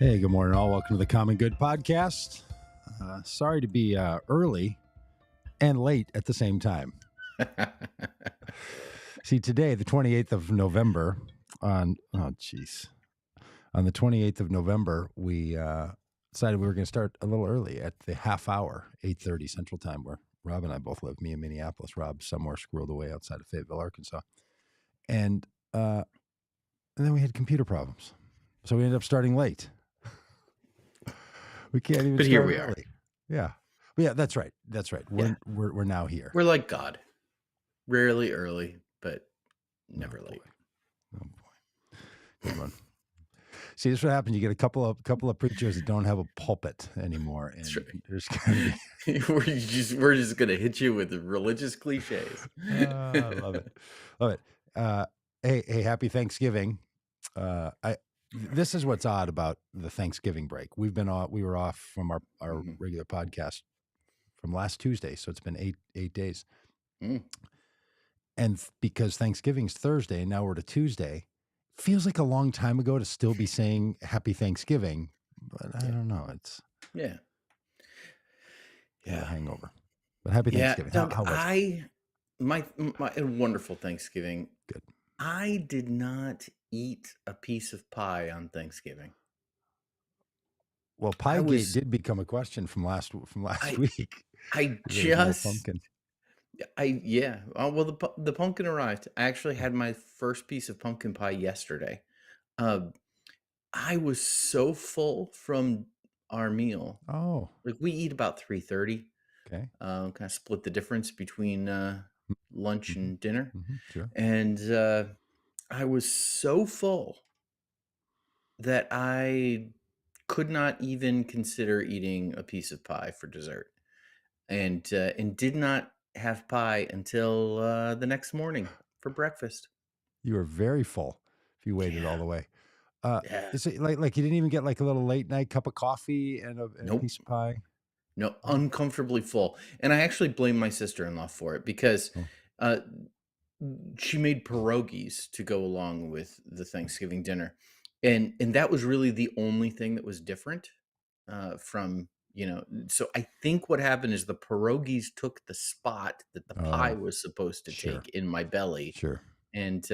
Hey, good morning, all. Welcome to the Common Good Podcast. Sorry to be early and late at the same time. See, today, the 28th of November, on the 28th of November, we decided we were going to start a little early at the half hour, 8:30 Central Time, where Rob and I both live, me in Minneapolis, Rob somewhere squirreled away outside of Fayetteville, Arkansas. And then we had computer problems. So we ended up starting late. We can't even. But here we early. Yeah, that's right. That's right. We're now here. We're like God, rarely early, but never late. Oh boy, good one. See, this is what happens. You get a couple of preachers that don't have a pulpit anymore, and there's gonna be... we're just gonna hit you with religious cliches. I love it. Hey, happy Thanksgiving. This is what's odd about the Thanksgiving break. We were off from our regular podcast from last Tuesday, so it's been eight days. And because Thanksgiving's Thursday and now we're to Tuesday, feels like a long time ago to still be saying Happy Thanksgiving, but I don't know. It's a hangover. But Happy Thanksgiving. Doug, how was it? My wonderful Thanksgiving. Good. I did not eat a piece of pie on Thanksgiving. Well, Piegate did become a question from last week. Well, the pumpkin arrived. I actually had my first piece of pumpkin pie yesterday. I was so full from our meal. Oh, like we eat about 3:30. Okay. Kind of split the difference between lunch and dinner. Sure. And I was so full that I could not even consider eating a piece of pie for dessert, and did not have pie until the next morning for breakfast. You were very full if you waited all the way. Is it like you didn't even get like a little late night cup of coffee and a piece of pie? No, uncomfortably full. And I actually blame my sister-in-law for it because she made pierogies to go along with the Thanksgiving dinner. And that was really the only thing that was different from, so I think what happened is the pierogies took the spot that the pie was supposed to take in my belly. Sure. And,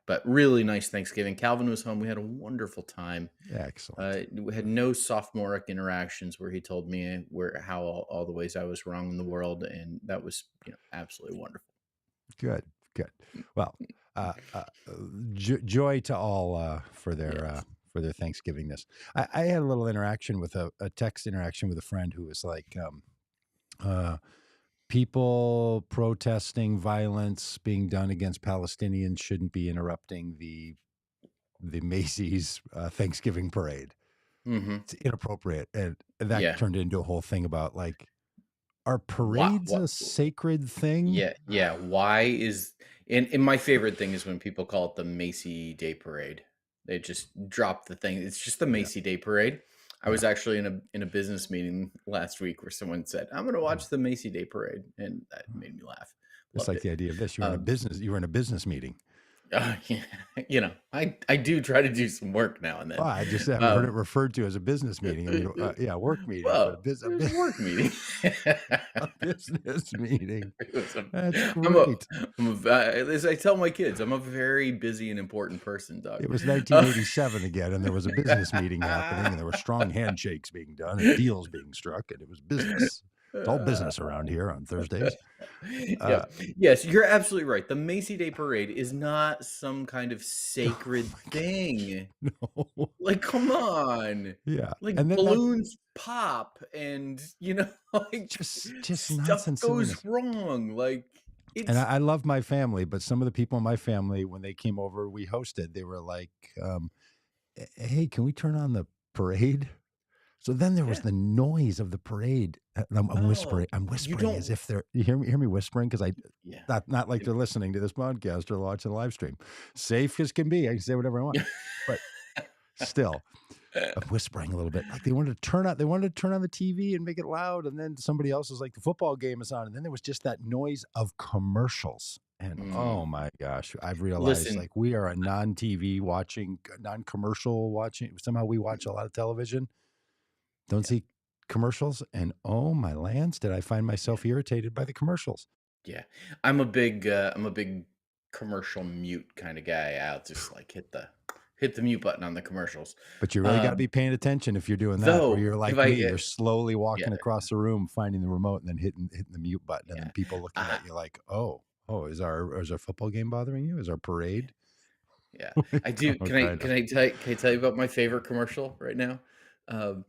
but really nice Thanksgiving. Calvin was home. We had a wonderful time. Excellent. We had no sophomoric interactions where he told me how all the ways I was wrong in the world. And that was, absolutely wonderful. Good. Well, joy to all for their Thanksgivingness. I had a little interaction with a text interaction with a friend who was like, people protesting violence being done against Palestinians shouldn't be interrupting the Macy's Thanksgiving parade. It's inappropriate, and that turned into a whole thing about like, are parades a sacred thing? Yeah. Why is and my favorite thing is when people call it the Macy Day Parade. They just drop the thing. It's just the Macy Day Parade. I was actually in a business meeting last week where someone said, "I'm going to watch the Macy Day Parade," and that made me laugh. It's like the idea of this. You were in a business meeting. I do try to do some work now and then. Well, I just haven't heard it referred to as a business meeting. I mean, work meeting. Well, a work meeting. A business meeting. That's great. As I tell my kids, I'm a very busy and important person, Doug. It was 1987 again, and there was a business meeting happening, and there were strong handshakes being done, and deals being struck, and it was business. It's all business around here on Thursdays. Yes, you're absolutely right. The Macy Day Parade is not some kind of sacred thing. No. Like, come on. Yeah. Like, and balloons pop and, like just stuff goes wrong. Like, and I love my family, but some of the people in my family, when they came over, we hosted, they were like, hey, can we turn on the parade? So then there was the noise of the parade. I'm whispering. I'm whispering as if they're. You hear me whispering because not like they're listening to this podcast or watching the live stream. Safe as can be. I can say whatever I want, but still, I'm whispering a little bit. Like they wanted to turn on the TV and make it loud, and then somebody else was like, the football game is on, and then there was just that noise of commercials And Mm, oh my gosh, I've realized listen, like we are a non-TV watching, non-commercial watching. Somehow we watch a lot of television, don't yeah, see commercials. And oh my lands, did I find yeah, myself irritated by the commercials? yeah. I'm a big commercial mute kinda guy. I'll just, like, hit the mute button on the commercials. But you really got to Um, be paying attention if you're doing that, or though, you're if like I me, you're slowly yeah, walking across the room, finding the remote, and then hitting the mute button, and then yeah. people looking I at you like, oh, is our football game bothering you? Is our yeah. parade? Yeah, I Like, do. oh, Can I kind can of. I tell can I tell you about my favorite commercial right now? Um,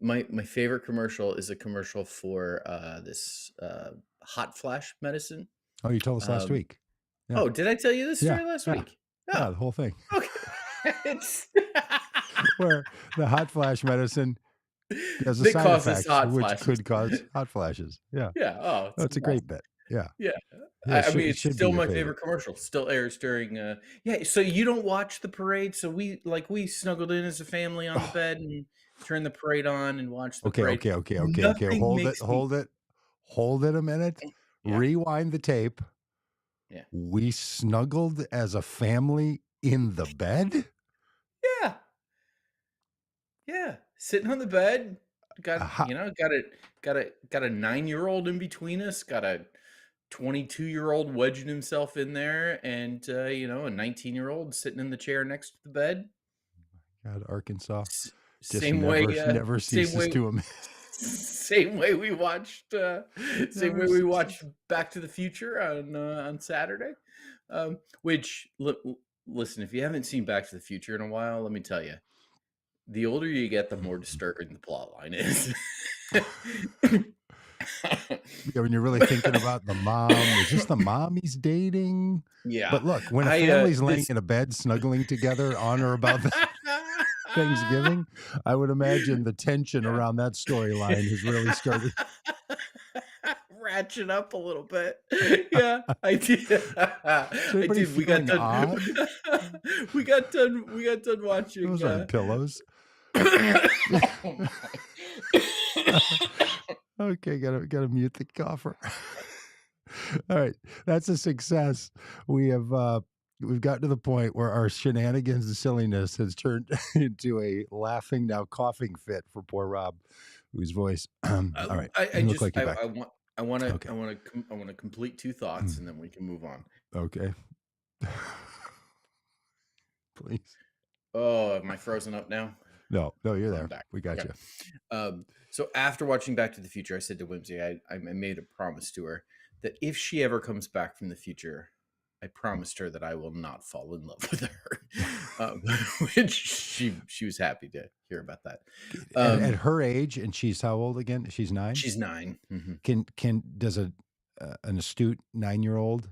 my favorite commercial is a commercial for, this, hot flash medicine. Oh, you told us last Um week. Yeah, oh, did I tell you this yeah, story last yeah, week? yeah. Oh, The whole thing, okay. It's where the hot flash medicine has a that side causes effects, hot which flashes. could cause hot flashes. Yeah, Yeah, oh, oh, it's the it's a best. great bit. Yeah, Yeah. yeah. I mean, It it's should be still your my favorite. favorite commercial. Still airs during, yeah, so you don't watch the parade? So we snuggled in as a family on the Oh, bed and turned the parade on and watched the okay, parade. okay, okay, okay, okay. Nothing makes me Hold it a minute. yeah, Rewind the tape. yeah, We snuggled as a family in the bed? yeah, yeah. Sitting on the bed, Aha. got a 9-year-old in between us, got a 22-year-old wedging himself in there, and, a 19-year-old sitting in the chair next to the bed. God, Arkansas S just same way, never same ceases way to same way we watched, same never way we ceases. watched Back to the Future on Saturday, which listen, if you haven't seen Back to the Future in a while, let me tell you, the older you get, the more disturbing the plot line is. Yeah, when you're really thinking about the mom, is this the mom he's dating? Yeah, But look, when a I, family's laying this in a bed snuggling together on or about Thanksgiving, I would imagine the tension Yeah. around that storyline has really started. Ratchet up a little bit. Yeah, I did. Is I anybody did. We got feeling done odd? we got done watching, Those aren't pillows. oh my Okay, gotta mute the cougher. All right, that's a success. We've gotten to the point where our shenanigans and silliness has turned into a laughing now coughing fit for poor Rob, whose voice. All right, I you look just like you're back. I want I wanna Okay, I wanna com I wanna complete 2 thoughts, and then we can move on. okay, please. Oh, am I frozen up now? No, no, you're I'm there. back. We got Okay. you. So after watching Back to the Future, I said to Whimsy, I made a promise to her that if she ever comes back from the future, I promised her that I will not fall in love with her, um, which she was happy to hear about that. At Um, her age, and she's how old again? She's 9. she's 9. Mhm. Can does an astute 9-year-old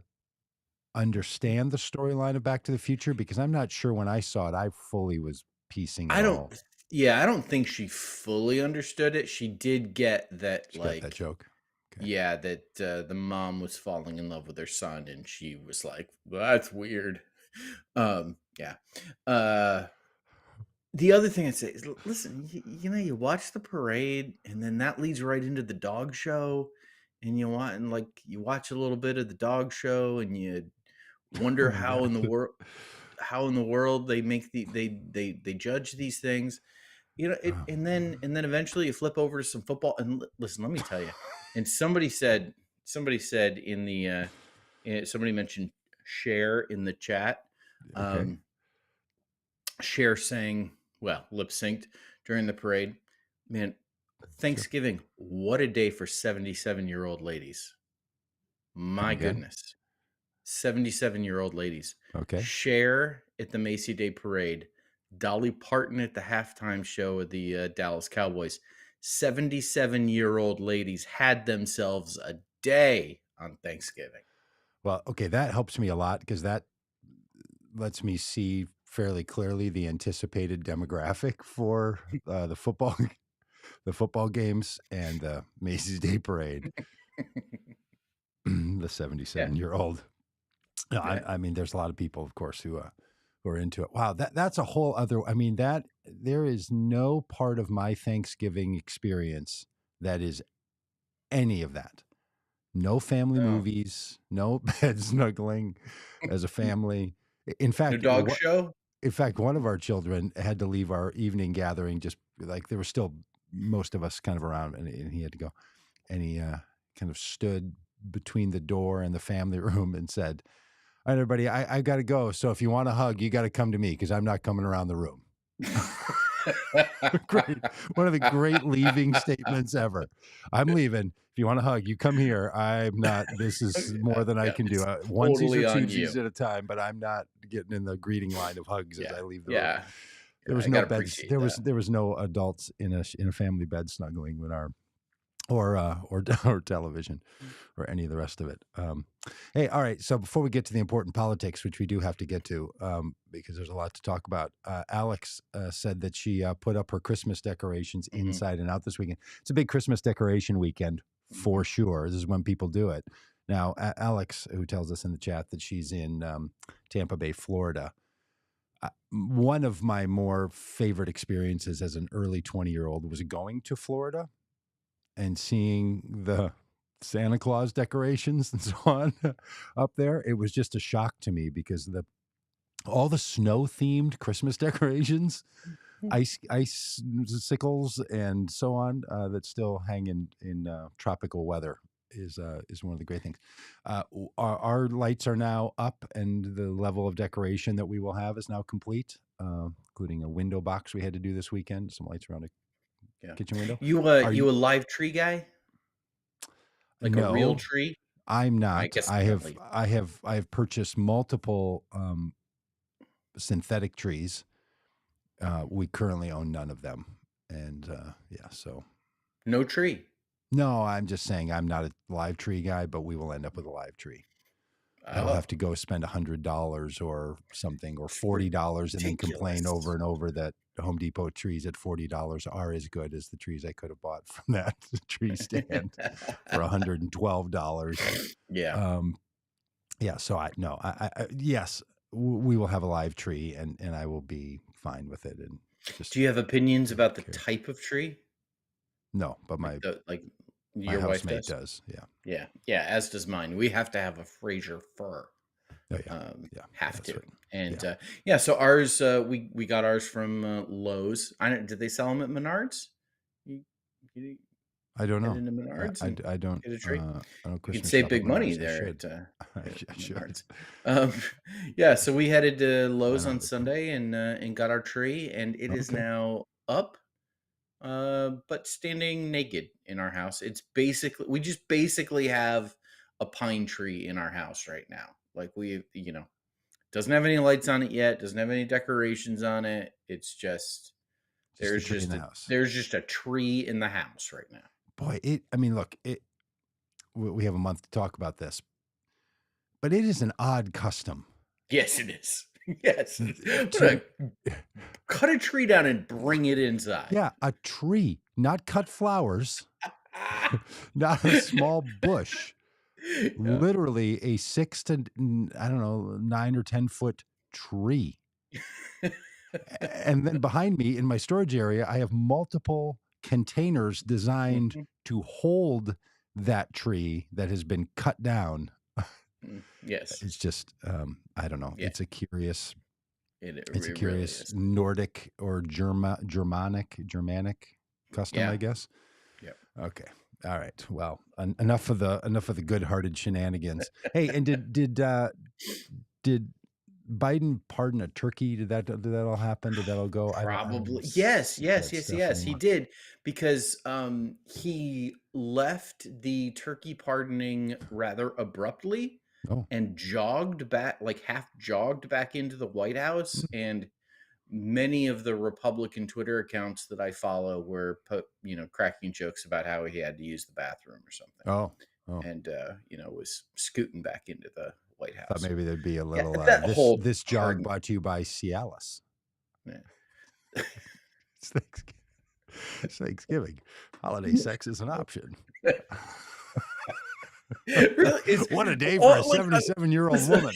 understand the storyline of Back to the Future? Because I'm not sure when I saw it, I fully was piecing it I don't. all. Yeah, I don't think she fully understood it. She did get that, She got that like, joke. Okay. yeah, that the mom was falling in love with her son, and she was like, "Well, that's weird." Yeah. Uh, the other thing I'd say is, listen, you watch the parade, and then that leads right into the dog show, and you watch a little bit of the dog show, and you Oh wonder my god. how in the world they make they judge these things. Oh. And then eventually you flip over to some football, and listen, let me tell you. And somebody said in the somebody mentioned share in the chat. Okay, Um, Cher sang, well, lip synced during the parade. Man, sure. Thanksgiving, what a day for 77-year-old ladies. Come My again? goodness. 77-year-old ladies. Okay. Cher at the Macy Day Parade. Dolly Parton at the halftime show of the Dallas Cowboys. 77-year-old ladies had themselves a day on Thanksgiving. Well, okay, that helps me a lot because that lets me see fairly clearly the anticipated demographic for the football games and the Macy's Day Parade. The Yeah, 77-year-old. No, yeah. I mean, there's a lot of people, of course, who are into it. Wow, that's a whole other. I mean, that there is no part of my Thanksgiving experience that is any of that. No family No. movies, no bed snuggling as a family. In No fact, dog show? one of our children had to leave our evening gathering just like there were still most of us kind of around, and he had to go. And he kind of stood between the door and the family room and said, "All right, everybody, I got to go. So if you want a hug, you got to come to me because I'm not coming around the room." Great. One of the great leaving statements ever. I'm leaving. If you want a hug, you come here. I'm not. This is more than I Yeah, can do. it's Onesies or totally on twosies you. at a time, but I'm not getting in the greeting line of hugs as Yeah, I leave the room. yeah, There yeah, was I no gotta beds. appreciate that. There was no adults in a family bed snuggling with our or or television or any of the rest of it. Hey, all right. So before we get to the important politics, which we do have to get to, because there's a lot to talk about, Alex said that she put up her Christmas decorations Mhm, inside and out this weekend. It's a big Christmas decoration weekend mhm. for sure. This is when people do it. Now, Alex, who tells us in the chat that she's in Tampa Bay, Florida. One of my more favorite experiences as an early 20-year-old was going to Florida and seeing the Santa Claus decorations and so on up there. It was just a shock to me because the all the snow themed Christmas decorations, ice sickles and so on that still hang in tropical weather is one of the great things. Our lights are now up, and the level of decoration that we will have is now complete, including a window box we had to do this weekend, some lights around a Yeah. kitchen window. Are You you? a live tree guy? Like a real No, tree? I'm I not. guess I can't leave. I have purchased multiple, synthetic trees. We currently own none of them, and, yeah, so No tree. no, I'm just saying I'm not a live tree guy, but we will end up with a live tree. I will Oh, have to go spend $100 or something or it's $40 and then complain over ridiculous. and over that Home Depot trees at $40 are as good as the trees I could have bought from that tree stand for $112. Yeah. Um Yeah, so I no, I yes, we will have a live tree, and I will be fine with it, and just Do you have opinions don't about the care. type of tree? No, but Like my your wife housemate does? does. Yeah. Yeah, yeah, as does mine. We have to have a Fraser fir. Oh yeah, yeah, Have that's to. right. And, Yeah, yeah, so ours, we got ours from, Lowe's. I don't did they sell them at Menards? You you I don't head know. into Menards and I don't. get a tree? I don't You could Christmas save shop at big money Menards. I there should. at I should. Menards. Um, yeah, so we headed to I Lowe's don't on have a clue. Sunday and got our tree, and it is Okay, now up, but standing naked in our house. It's basically we just basically have a pine tree in our house right now. Like doesn't have any lights on it yet, doesn't have any decorations on it. It's just just a tree in the house. there's just a tree in the house right now. Boy, it. I mean, look, it. We have a month to talk about this, but it is an odd custom Yes, it is. Yes, it is. I'm to. gonna cut a tree down and bring it inside. Yeah, a tree, not cut flowers, not a small bush, Yeah. literally a 6 to I don't know, 9 or 10-foot tree. And then behind me in my storage area, I have multiple containers designed Mhm, to hold that tree that has been cut down. yes. It's just, I don't know. Yeah, It's a it really curious is. Nordic or Germanic custom, I Yeah, guess. yep. Okay. All right. Well, enough of the good-hearted shenanigans. Hey, and did Biden pardon a turkey? Did that all happen? Did that all go? I didn't Probably. Yes, see yes, that yes, stuff yes, he anymore. did because, he left the turkey pardoning rather abruptly Oh. and jogged back like, half jogged back into the White House, Mm. and many of the Republican Twitter accounts that I follow were cracking jokes about how he had to use the bathroom or something, Oh. Oh. and, was scooting back into the White Thought House. maybe there'd be a Yeah, little that whole this jog pardon. brought to you by Cialis. Yeah. It's Thanksgiving. It's Thanksgiving. Holiday sex is an option. Really? It's What a day for a all like, 77-year-old listen, woman.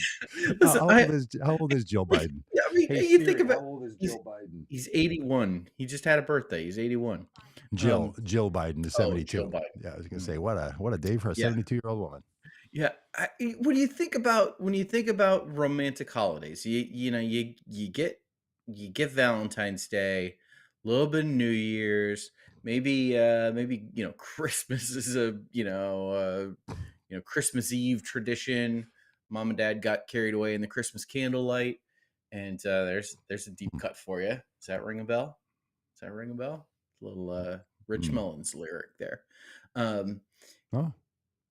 listen, How old is Joe Biden? yeah, I mean, Hey you think Siri, how about old is he's Joe Biden? he's 81. He just had a birthday. He's 81. Jill Biden is Oh, Joe 72. Biden. Yeah, I was gonna Mm, say, what a day for a yeah. 72-year-old woman. Yeah, when you think about romantic holidays, you get Valentine's Day, a little bit of New Year's, maybe Christmas is Christmas Eve tradition. Mom and Dad got carried away in the Christmas candlelight, and there's a deep cut for you. Does that ring a bell? Does that ring a bell? Little Rich Mm. Mullins lyric there. Um, Oh,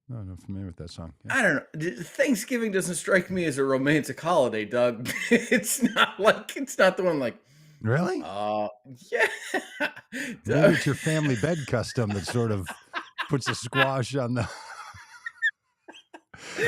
no, I'm not familiar with that song. Yeah. I don't know. Thanksgiving doesn't strike me as a romantic holiday, Doug. It's not the one like, Really? oh yeah. Maybe it's your family bed custom that sort of puts a squash on the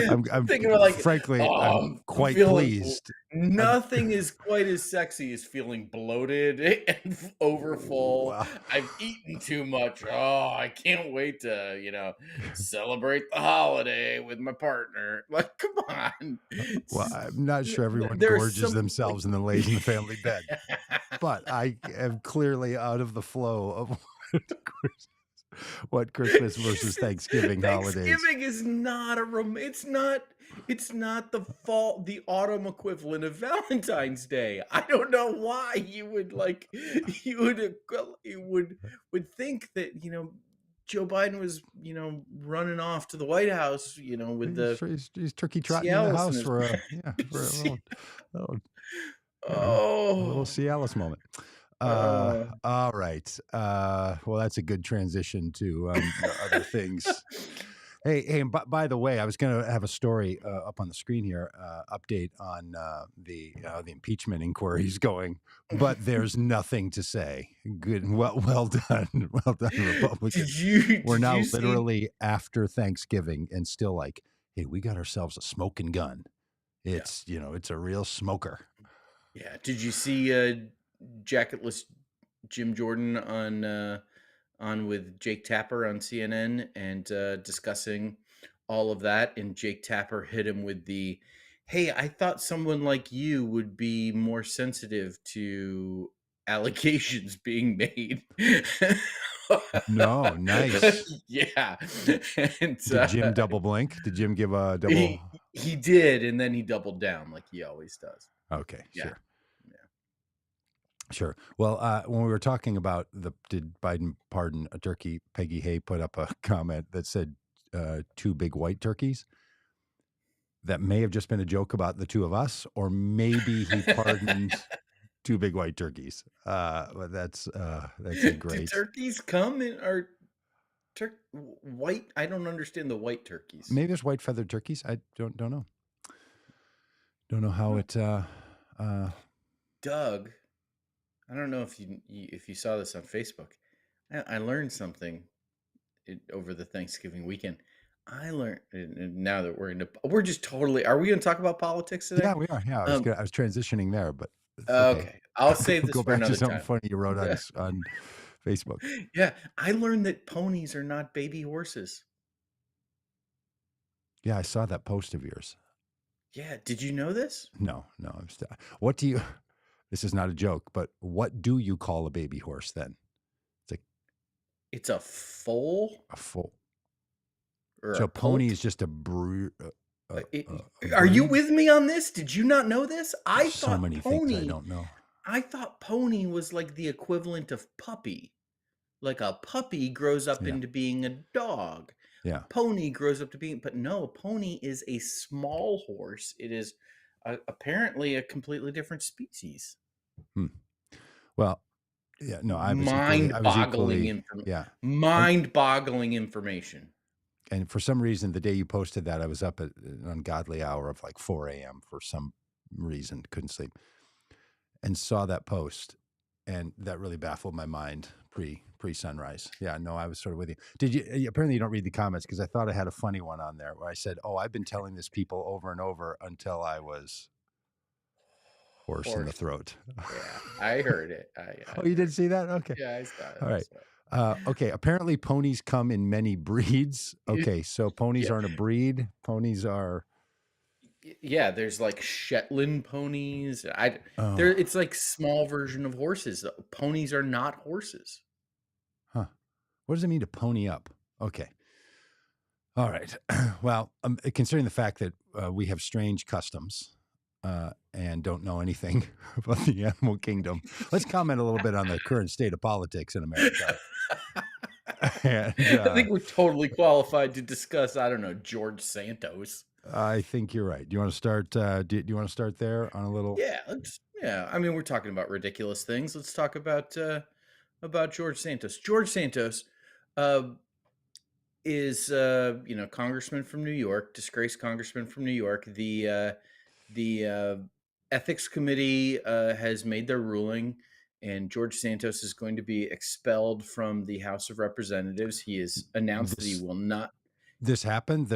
I'm Thinking about like, frankly, I'm I'm quite feeling pleased. I'm nothing is quite as sexy as feeling bloated and over full. wow. I've eaten too much. Oh, I can't wait to, celebrate the holiday with my partner. Like, come on. Well, I'm not sure everyone There's gorges something like themselves and then lays in the family bed, but I am clearly out of the flow of what Christmas versus Thanksgiving holidays. Thanksgiving is not a it's not the autumn equivalent of Valentine's Day. I don't know why you would like you would think that, Joe Biden was, running off to the White House, with the He's turkey trotting in the Cialis in house his for a little a little Oh, Cialis moment. uh. All right. Well, that's a good transition to other things. Hey, and by the way, I was going to have a story up on the screen here, update on the impeachment inquiries going, but there's nothing to say. Good, well done, well done, Republicans. We're Did you now see literally after Thanksgiving and still like, hey, we got ourselves a smoking gun. Yeah. It's a real smoker. Yeah, did you see, jacketless Jim Jordan on with Jake Tapper on CNN and, discussing all of that, and Jake Tapper hit him with the, "Hey, I thought someone like you would be more sensitive to allegations being made." No, nice. Yeah, and, Did Jim double blink? Did Jim give a double? he did, and then he doubled down like he always does. Okay, Yeah, sure. yeah. Sure. Well, when we were talking about did Biden pardon a turkey, Peggy Hay put up a comment that said two big white turkeys. That may have just been a joke about the two of us, or maybe he pardoned two big white turkeys. But that's a Do great. turkeys come in are white? I don't understand the white turkeys. Maybe there's white feathered turkeys. I don't know. Don't know how Huh. it. Uh, Doug, I don't know if you saw this on Facebook. I learned something over the Thanksgiving weekend. I learned, and now that we're just totally. Are we going to talk about politics today? yeah, we are. Yeah, Um. I was transitioning there, but it's okay. Okay, I'll save this Go for back to another something time. funny you wrote on Facebook. Yeah, I learned that ponies are not baby horses. Yeah, I saw that post of yours. Yeah, did you know this? No, no. What do you? This is not a joke, but what do you call a baby horse then? It's like It's a foal a full. or So a a pony colt. is just a breed. A Are you breed. with me on this? Did you not know this? There's so many things I don't know. I thought pony was like the equivalent of puppy. Like a puppy grows up Yeah, into being a dog. A yeah. pony grows up to being, but no, a pony is a small horse. It is apparently a completely different species. Hmm. Well, yeah. No, I was equally. Mind-boggling Yeah. And mind-boggling information. for some reason, the day you posted that, I was up at an ungodly hour of like 4 a.m. for some reason, couldn't sleep, and saw that post, and that really baffled my mind pre sunrise. Yeah, no, I was sort of with you. Did you? Apparently, you don't read the comments because I thought I had a funny one on there where I said, "Oh, I've been telling this people over and over until I was hoarse in the Horse. throat." Yeah, I heard it. I Oh, you did heard. see that? Okay, Yeah, I saw it. all I right. saw it. Okay, apparently ponies come in many breeds. Y Okay, so ponies yeah. aren't a breed. Ponies are Yeah, there's, like, Shetland ponies. I there oh, it's like small version of horses, though. Ponies are not horses. huh. What does it mean to pony up? Okay. All right. Well, considering the fact that we have strange customs and don't know anything about the animal kingdom, let's comment a little bit on the current state of politics in America. And I think we're totally qualified to discuss, I don't know, George Santos. I think you're right. Do you want to start? Do you want to start there on a little? Yeah, I mean, we're talking about ridiculous things. Let's talk about George Santos. George Santos, uh, is, congressman from New York, disgraced congressman from New York. The ethics committee has made their ruling, and George Santos is going to be expelled from the House of Representatives. He has announced that he This will not. this happened.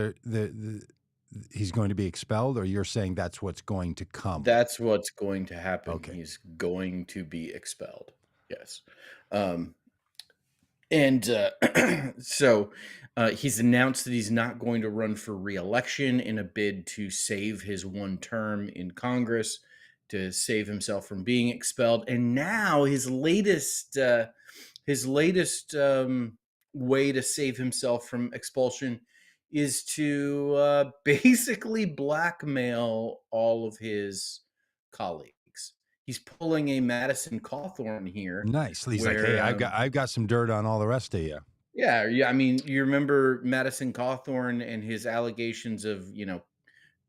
He's going to be expelled, or you're saying that's what's going to come. That's what's going to happen. Okay. He's going to be expelled. Yes. Um, And so he's announced that he's not going to run for reelection in a bid to save his one term in Congress, to save himself from being expelled. And now his latest way to save himself from expulsion is to basically blackmail all of his colleagues. He's pulling a Madison Cawthorn here, Nice. He's like, hey, where I've got some dirt on all the rest of you. yeah, I mean, you remember Madison Cawthorn and his allegations of,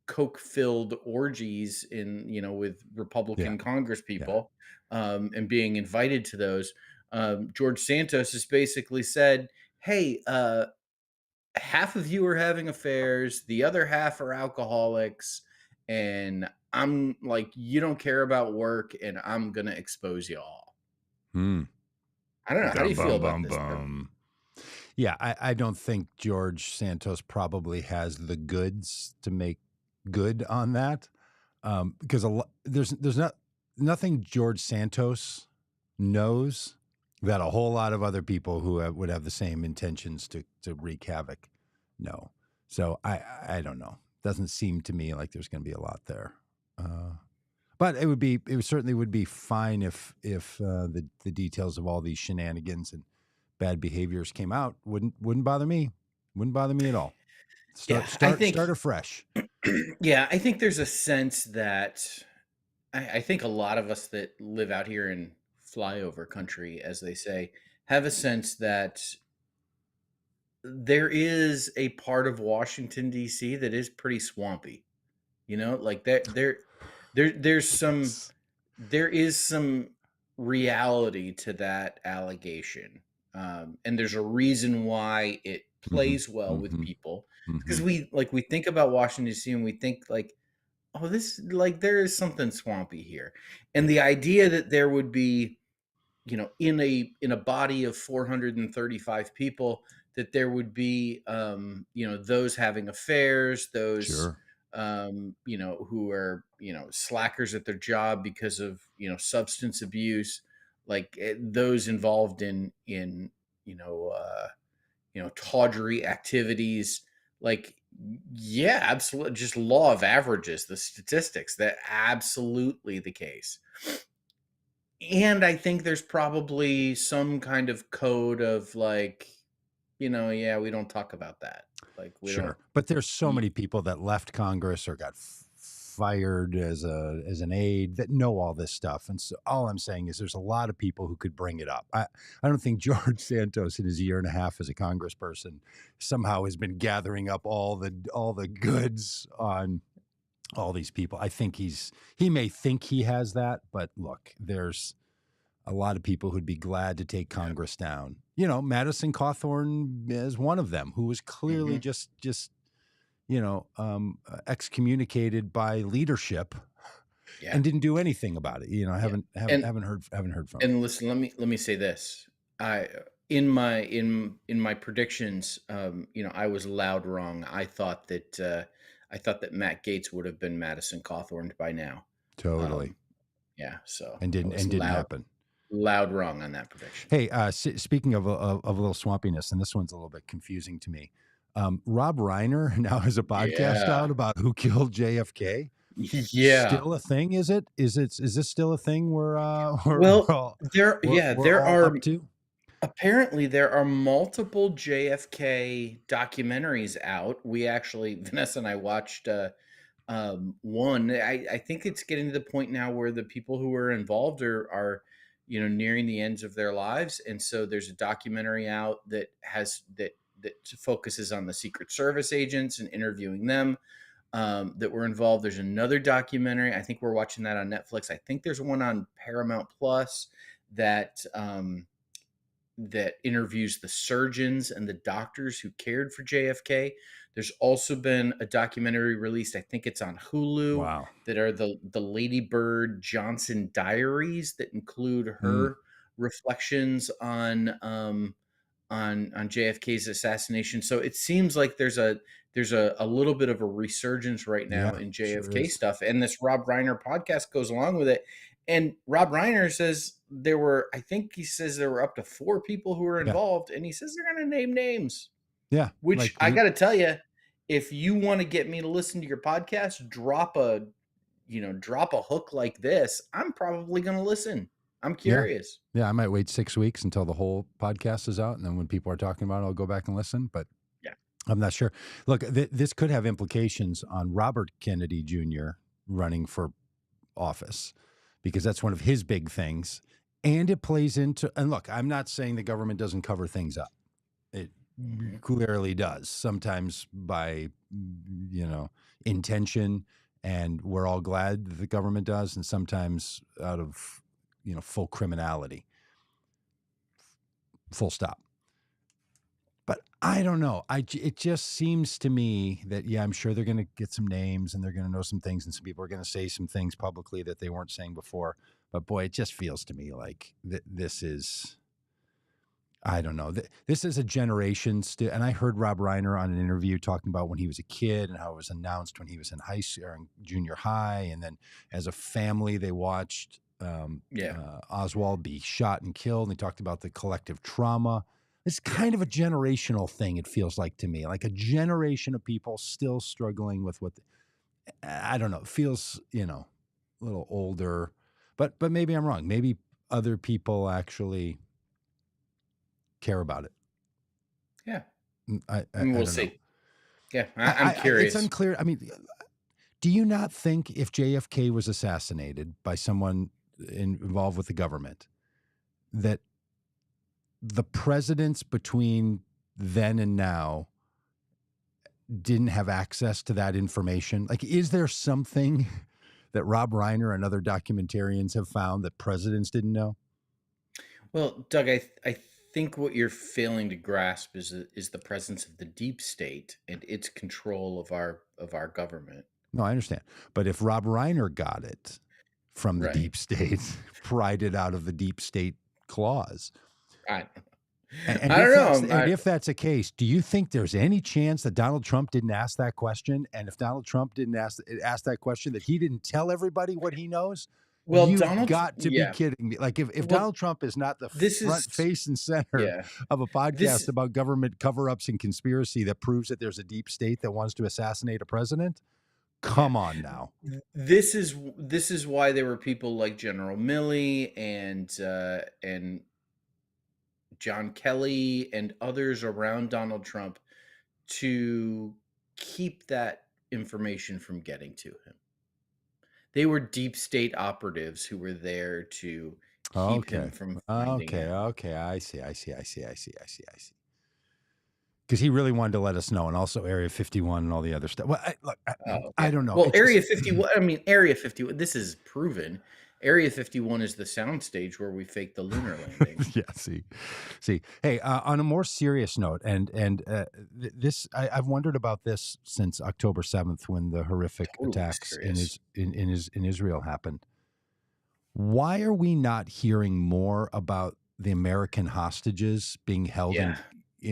coke-filled orgies with Yeah. Republican Congress Yeah. people, and being invited to those. George Santos has basically said, "Hey, half of you are having affairs, the other half are alcoholics, and I'm like, you don't care about work, and I'm gonna expose you all." Hmm. I don't know. How do Dum you feel bum about bum this, Tim? bum. Yeah, I don't think George Santos probably has the goods to make good on that, because there's not nothing George Santos knows that a whole lot of other people who would have the same intentions to wreak havoc know. So I don't know. Doesn't seem to me like there's going to be a lot there. Uh, but it certainly would be fine if the details of all these shenanigans and bad behaviors came out. Wouldn't bother me. Wouldn't bother me at all. Start Yeah, I start think start afresh. yeah, I think there's a sense that I think a lot of us that live out here in flyover country, as they say, have a sense that there is a part of Washington D.C. that is pretty swampy. Like there's some Yes. there is some reality to that allegation, and there's a reason why it Mhm. plays well with Mhm. people because Mhm. we think about Washington D.C. and we think like, oh, this like there is something swampy here, and Yeah. the idea that there would be, in a body of 435 people, that there would be, those having affairs, those, Sure. who are, slackers at their job because of, substance abuse, like those involved in, you know, uh, tawdry activities. Like, yeah, absolutely. Just law of averages, the statistics, that absolutely the case. And I think there's probably some kind of code of like, yeah, we don't talk about that. Like we don't Sure. But there's so y- many people that left Congress or got fired as an aide that know all this stuff. And so all I'm saying is there's a lot of people who could bring it up. I don't think George Santos in his year and a half as a congressperson somehow has been gathering up all the goods on all these people. I think he may think he has that, but look, there's a lot of people who'd be glad to take yeah. Congress down. Madison Cawthorn is one of them who was clearly Hmm. just excommunicated by leadership Yeah. and didn't do anything about it. I Yeah. haven't And heard from him. and listen, let me say this. I in my predictions, I was loud wrong. I thought that Matt Gaetz would have been Madison Cawthorn by now. Totally, Um, yeah, so and I didn't was and didn't loud happen. loud wrong on that prediction. Hey, speaking of a little swampiness, and this one's a little bit confusing to me. Rob Reiner now has a podcast Yeah. out about who killed JFK. Yeah. Still a thing? Is it? Is this still a thing we're we're Well, all we're there all are up to? apparently there are multiple JFK documentaries out. We actually Vanessa and I watched one. I think it's getting to the point now where the people who are involved are nearing the ends of their lives, and so there's a documentary out that focuses on the Secret Service agents and interviewing them that were involved. There's another documentary. I think we're watching that on Netflix. I think there's one on Paramount Plus that that interviews the surgeons and the doctors who cared for JFK. There's also been a documentary released, I think it's on Hulu, Wow. that are the Lady Bird Johnson diaries that include Mm, her reflections on JFK's assassination. So it seems like there's a little bit of a resurgence right now yeah, in sure JFK is. stuff, and this Rob Reiner podcast goes along with it. And Rob Reiner says I think he says there were up to 4 people who were Yeah, involved, and he says they're going to name names. yeah. Which Like I got to tell you, if you want to get me to listen to your podcast, drop a hook like this. I'm probably going to listen. I'm yeah, curious. yeah. I might wait 6 weeks until the whole podcast is out, and then when people are talking about it, I'll go back and listen. But Yeah. I'm not sure. Look, this could have implications on Robert Kennedy Jr. running for office because that's one of his big things. And it plays into, and look, I'm not saying the government doesn't cover things up. It Mhm. clearly does, sometimes by, intention. And we're all glad that the government does, and sometimes out of, full criminality, full stop. But I don't know. It just seems to me that, yeah, I'm sure they're going to get some names and they're going to know some things, and some people are going to say some things publicly that they weren't saying before. But boy, it just feels to me like this is, I don't know. This is a generation still. And I heard Rob Reiner on an interview talking about when he was a kid and how it was announced when he was in high school or in junior high. And then as a family, they watched Yeah. Oswald be shot and killed. And they talked about the collective trauma. It's kind of a generational thing, it feels like to me, like a generation of people still struggling with what, I don't know, it feels, a little older, but maybe I'm wrong. Maybe other people actually care about it. Yeah. I We'll don't know. see. Yeah. I'm It's curious. unclear. I mean, do you not think if JFK was assassinated by someone involved with the government, that the presidents between then and now didn't have access to that information? Like, is there something that Rob Reiner and other documentarians have found that presidents didn't know? Well, Doug, I think what you're failing to grasp is the presence of the deep state and its control of our government. No, I understand. But if Rob Reiner got it from the Right. deep state, pried it out of the deep state clause, I and I if don't know. that's the case, do you think there's any chance that Donald Trump didn't ask that question? And if Donald Trump didn't ask that question, that he didn't tell everybody what he knows? Well, You've got to be yeah. kidding me. Like if Well, Donald Trump is not the this is front face and center yeah. of a podcast This about government cover-ups and conspiracy that proves that there's a deep state that wants to assassinate a president, yeah. come on now. This is why there were people like General Milley and John Kelly and others around Donald Trump to keep that information from getting to him. They were deep state operatives who were there to keep him Okay. from finding Okay. out. Okay. I see. I see. I see. I see. I see. I see. Because he really wanted to let us know, and also Area 51 and all the other stuff. Well, look, Oh, I yeah. don't know. Well, It just, Area 51, I mean, Area 51, this is proven. Area 51 is the soundstage where we faked the lunar landing. yeah. See. Hey, on a more serious note, and this, I've wondered about this since October 7th when the horrific Totally attacks serious. in Israel happened. Why are we not hearing more about the American hostages being held Yeah.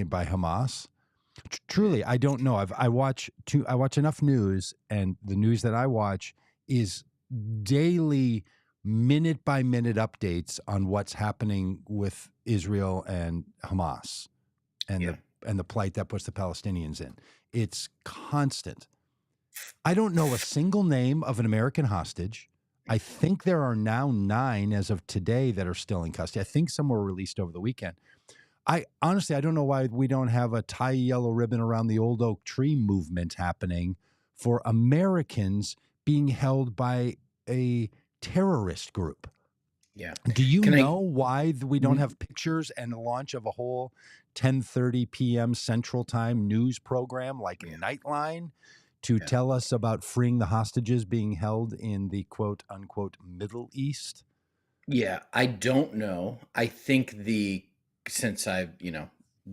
by Hamas? Truly, I don't know. I watch enough news, and the news that I watch is daily minute by minute updates on what's happening with Israel and Hamas and Yeah. the plight that puts the Palestinians in. It's constant. I don't know a single name of an American hostage. I think there are now 9 as of today that are still in custody. I think some were released over the weekend. I honestly, I don't know why we don't have a tie yellow ribbon around the old oak tree movement happening for Americans being held by a terrorist group. Yeah. Do you Can I know why we don't n have pictures and the launch of a whole 10:30 p.m. Central Time news program like Yeah, Nightline to yeah. tell us about freeing the hostages being held in the quote unquote Middle East? Yeah, I don't know. I think since I've,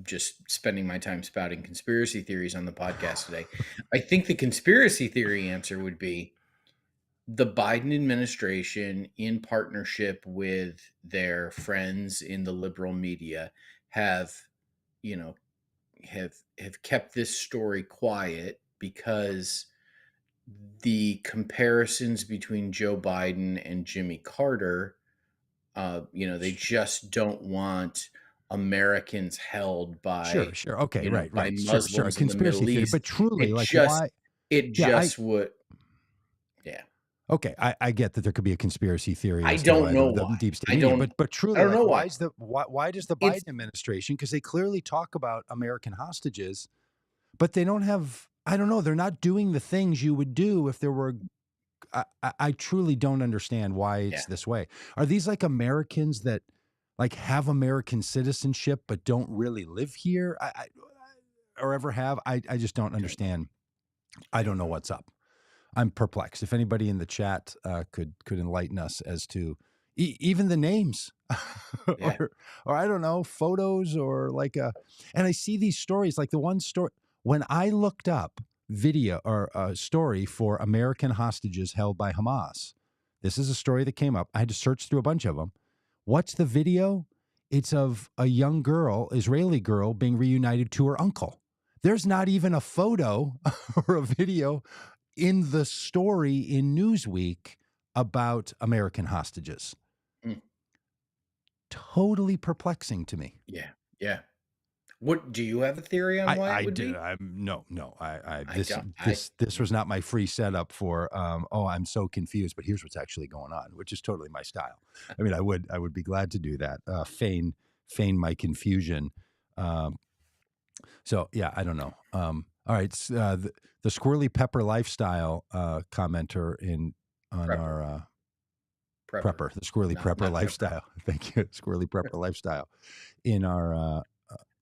just spending my time spouting conspiracy theories on the podcast today, I think the conspiracy theory answer would be the Biden administration, in partnership with their friends in the liberal media, have, you know, have kept this story quiet because the comparisons between Joe Biden and Jimmy Carter, they just don't want Americans held Sure, by, sure. Okay, right, by right. Sure, sure. A Muslims in the conspiracy Middle theory, but East. truly, It like, just why? it Yeah, just would yeah. okay, I get that there could be a conspiracy theory I as to don't why know the why. deep state I media, don't but I truly, don't like, know why. why does the It's Biden administration? Because they clearly talk about American hostages, but they don't have. I don't know. They're not doing the things you would do if there were. I truly don't understand why yeah, it's this way. Are these like Americans that like have American citizenship but don't really live here? Or ever have? I just don't don't understand. I I don't don't know know. what's up. I'm perplexed. If anybody in the chat could enlighten us as to even the names, Yeah. or I don't know, photos or like a. And I see these stories, like the one story when I looked up video or a story for American hostages held by Hamas. This is a story that came up. I had to search through a bunch of them. What's the video? It's of a young girl, Israeli girl, being reunited to her uncle. There's not even a photo or a video in the story in Newsweek about American hostages. Mm, Totally perplexing to me. yeah, yeah. What do you have a theory on why it I would do. be? No. I don't This was not my free setup for. Oh, I'm so confused. But here's what's actually going on, which is totally my style. I mean, I would be glad to do that. Feign my confusion. Um, so yeah, I don't know. All right, the Squirrely Pepper lifestyle commenter in on prepper, our prepper, prepper, the Squirrely Prepper not pepper. lifestyle. Thank you, Squirrely Prepper lifestyle. In our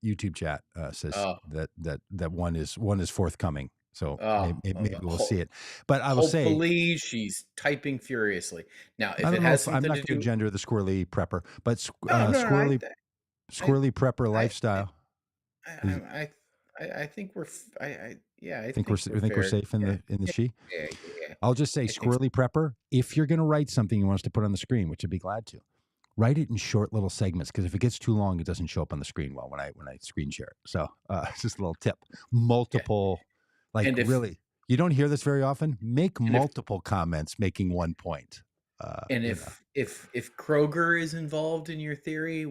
YouTube chat says Oh, that one is forthcoming. So maybe we'll see ho it. But I will say, hopefully, she's typing furiously. Now, I if don't it know has if I'm something not to going to do gender the Squirrely Prepper, but no, no, no, I Squirrely Prepper I lifestyle. I Is, I think we're f yeah, I think we're think we're think we're fair. safe in Yeah, the yeah, she. yeah, yeah. I'll just say I think so. Squirrely Prepper. If you're going to write something you want us to put on the screen, which I'd be glad to, write it in short little segments because if it gets too long, it doesn't show up on the screen well when I screen share it. So it's just a little tip. Yeah, Multiple, like and really, you don't hear this very often. Make if multiple comments making one point. and You know, if Kroger is involved in your theory,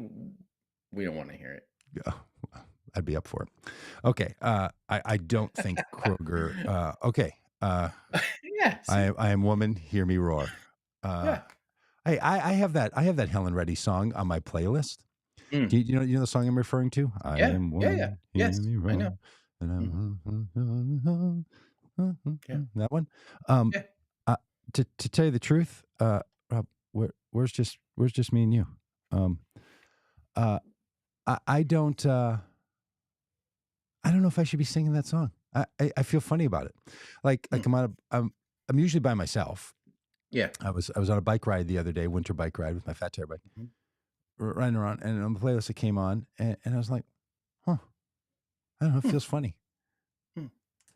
we don't wanna hear it. yeah, I'd be up for it. Okay, I don't think Kroger. Okay, Yeah, see? I am woman. Hear me roar. Uh, Yeah. I have that Helen Reddy song on my playlist. Mm. You know the song I'm referring to? I Yeah, am yeah, yeah. woman, hear Yes, me I know. roar. And Mhm. Yeah, that one. Um, yeah. uh, to tell you the truth, Rob, where's just me and you? Um, uh, I don't I don't know if I should be singing that song. I feel funny about it. Mm. I'm usually by myself. Yeah. I was on a bike ride the other day, winter bike ride with my fat tire bike, Mhm. riding around, and on the playlist it came on, and I was like, huh, I don't know, it Hmm, feels funny. hmm.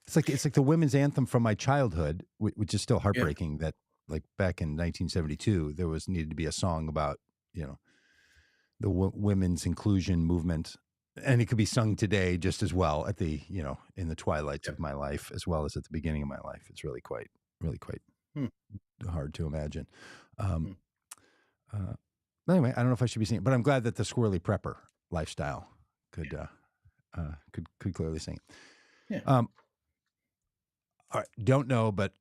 It's like the women's anthem from my childhood, which is still Yeah, heartbreaking that like back in 1972 there was needed to be a song about you know the women's inclusion movement, and it could be sung today just as well at the in the twilights yeah. of my life as well as at the beginning of my life. It's really quite Hmm, hard to imagine. Um, hmm. Uh, anyway, I don't know if I should be singing, but I'm glad that the squirrely prepper lifestyle could could clearly sing. Yeah. Um, all right, don't know, but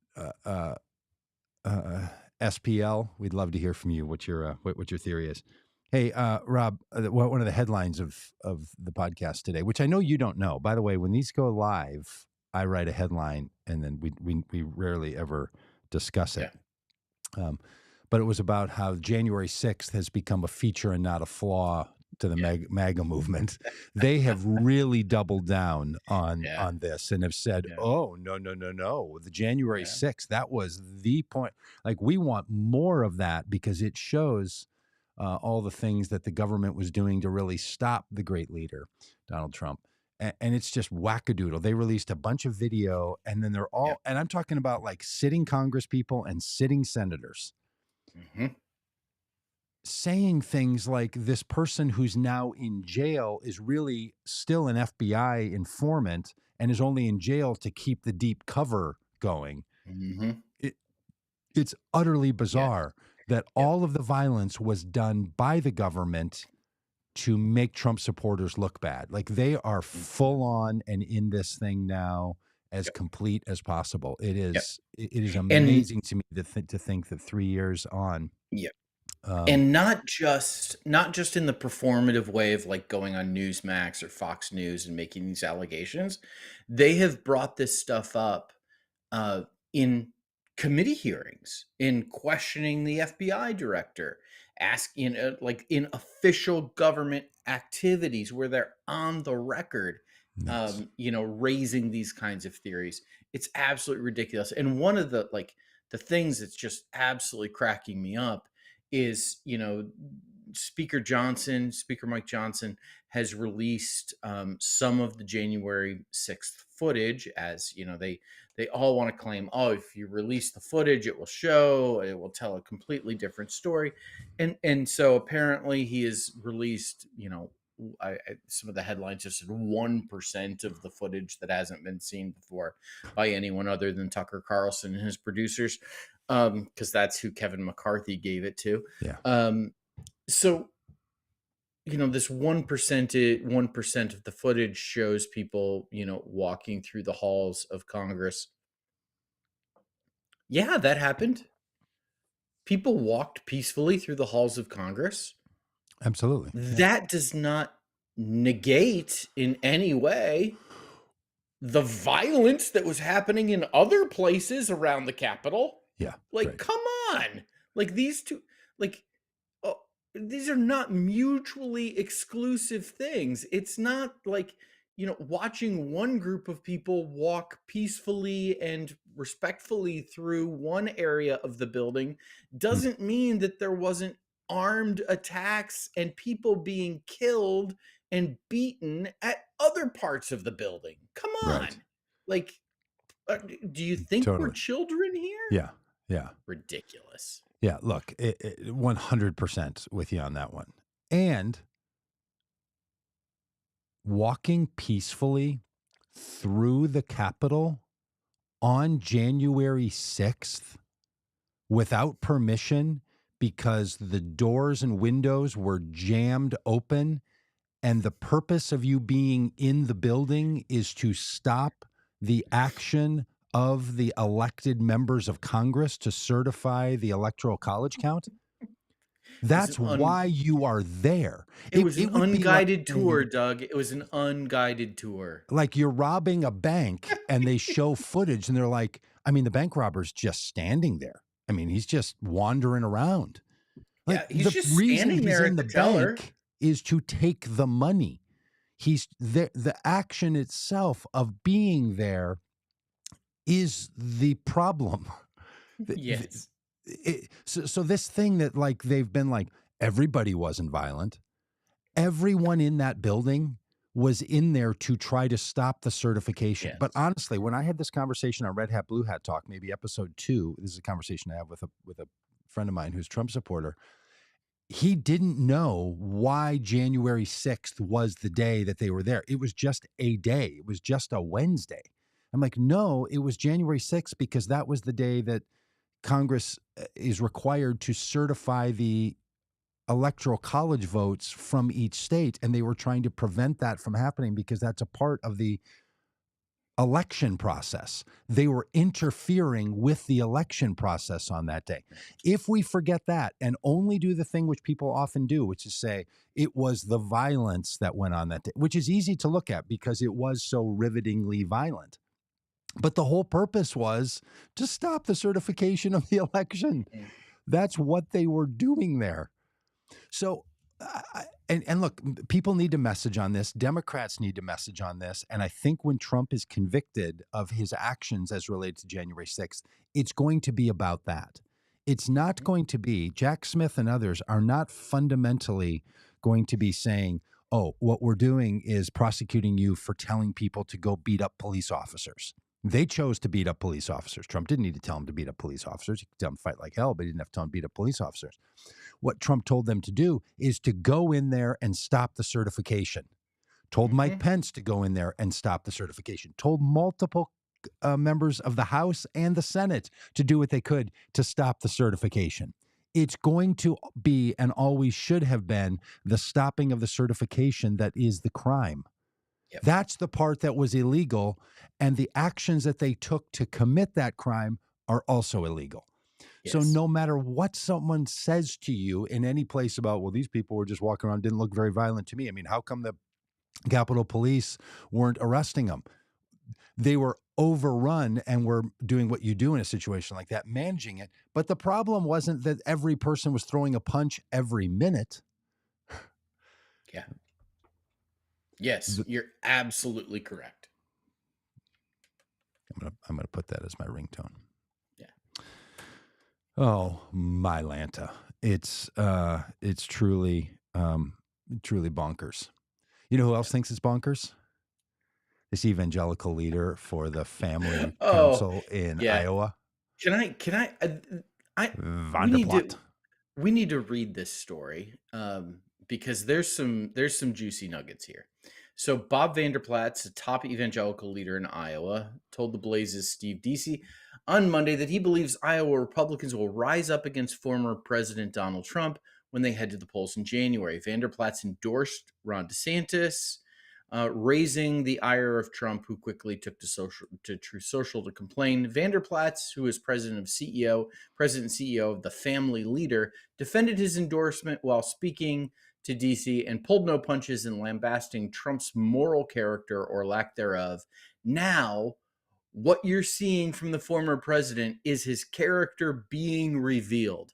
SPL, we'd love to hear from you. What your theory is? Hey, Rob, one of the headlines of the podcast today, which I know you don't know. By the way, when these go live, I write a headline, and then we rarely ever discuss it. Yeah. But it was about how January 6th has become a feature and not a flaw to the MAGA movement. They have really doubled down on Yeah. this and have said, Yeah. "Oh, no, no, no, no. The January Yeah. 6th, that was the point. Like, we want more of that because it shows all the things that the government was doing to really stop the great leader, Donald Trump." And it's just wackadoodle. They released a bunch of video, and then they're Yeah. all, and I'm talking about like sitting Congress people and sitting senators Mhm. saying things like this person who's now in jail is really still an FBI informant and is only in jail to keep the deep cover going. Mhm. It's utterly Yes. bizarre that Yep. all of the violence was done by the government to make Trump supporters look bad. Like, they are Mhm. full on and in this thing now as Yep. complete as possible. It Yep. is And amazing to me to think that 3 years on, yeah. um, And not just in the performative way of, like, going on Newsmax or Fox News and making these allegations. They have brought this stuff up, uh, in committee hearings, in questioning the FBI director, asking, like, in official government activities where they're on the record, nuts. raising these kinds of theories. It's absolutely ridiculous. And one of the, like, the things that's just absolutely cracking me up is, Speaker Mike Johnson has released some of the January 6th footage. As they all want to claim, oh, if you release the footage, it will tell a completely different story. And so apparently he has released, some of the headlines just said 1% of the footage that hasn't been seen before by anyone other than Tucker Carlson and his producers, because that's who Kevin McCarthy gave it to. Yeah. So this 1% of the footage shows people, walking through the halls of Congress. Yeah, that happened. People walked peacefully through the halls of Congress. Absolutely. Yeah. That does not negate in any way the violence that was happening in other places around the Capitol. Yeah. Like, Right. come on. Like, these two, like, oh, these are not mutually exclusive things. It's not like, watching one group of people walk peacefully and respectfully through one area of the building Mm. doesn't mean that there wasn't armed attacks and people being killed and beaten at other parts of the building. Come Right. on. Like, do you think we're Totally. children here? Yeah. Yeah. Ridiculous. Yeah. Look, 100% with you on that one. And walking peacefully through the Capitol on January 6th without permission because the doors and windows were jammed open, and the purpose of you being in the building is to stop the action of the elected members of Congress to certify the electoral college count. It was That's why you are there. it was an It would be like unguided tour, saying, Doug. It was an unguided tour. like, you're robbing a bank and they show footage and they're like, I mean, the bank robber's just standing there. I mean, he's just wandering around. Like, Yeah, he's the just reason standing he's there in at the the teller. bank is to take the money. He's the action itself of being there is the problem. Yes. So this thing that, like, they've been like, everybody wasn't violent. Everyone in that building was in there to try to stop the certification. But Yes. honestly, when I had this conversation on Red Hat Blue Hat Talk, maybe episode 2, this is a conversation I have with a friend of mine who's a Trump supporter. He didn't know why January 6th was the day that they were there. It was just a day. It was just a Wednesday. I'm like, no, it was January 6th because that was the day that Congress is required to certify the electoral college votes from each state, and they were trying to prevent that from happening because that's a part of the election process. They were interfering with the election process on that day. If we forget that and only do the thing which people often do, which is say it was the violence that went on that day, which is easy to look at because it was so rivetingly violent. But the whole purpose was to stop the certification of the election. Mhm. That's what they were doing there. So, and look, people need to message on this. Democrats need to message on this. And I think when Trump is convicted of his actions as related to January 6th, it's going to be about that. It's not going to be, Jack Smith and others are not fundamentally going to be saying, oh, what we're doing is prosecuting you for telling people to go beat up police officers. They chose to beat up police officers. Trump didn't need to tell them to beat up police officers. He could tell them to fight like hell, but he didn't have to tell them to beat up police officers. What Trump told them to do is to go in there and stop the certification. Told Mike Mhm. Pence to go in there and stop the certification. Told multiple members of the House and the Senate to do what they could to stop the certification. It's going to be and always should have been the stopping of the certification that is the crime. Yep. That's the part that was illegal, and the actions that they took to commit that crime are also illegal. So Yes. no matter what someone says to you in any place about, well, these people were just walking around, didn't look very violent to me. I mean, how come the Capitol Police weren't arresting them? They were overrun and were doing what you do in a situation like that, managing it. But the problem wasn't that every person was throwing a punch every minute. Yeah. Yes, The, you're absolutely correct. I'm gonna put that as my ringtone. Yeah. Oh, my Lanta. It's truly bonkers. You know who else Yeah. thinks it's bonkers? This evangelical leader for the Family Oh, Council in yeah. Iowa, I we need to Vanderplat. we need to read this story, because there's some juicy nuggets here. So Bob Vanderplat's a top evangelical leader in Iowa, told the Blaze's Steve Deasy on Monday that he believes Iowa Republicans will rise up against former President Donald Trump when they head to the polls in January. Vanderplat's endorsed Ron DeSantis, raising the ire of Trump, who quickly took to True Social to complain. Vanderplatz, who is president and CEO of the Family Leader, defended his endorsement while speaking to DC and pulled no punches in lambasting Trump's moral character or lack thereof. Now, what you're seeing from the former president is his character being revealed.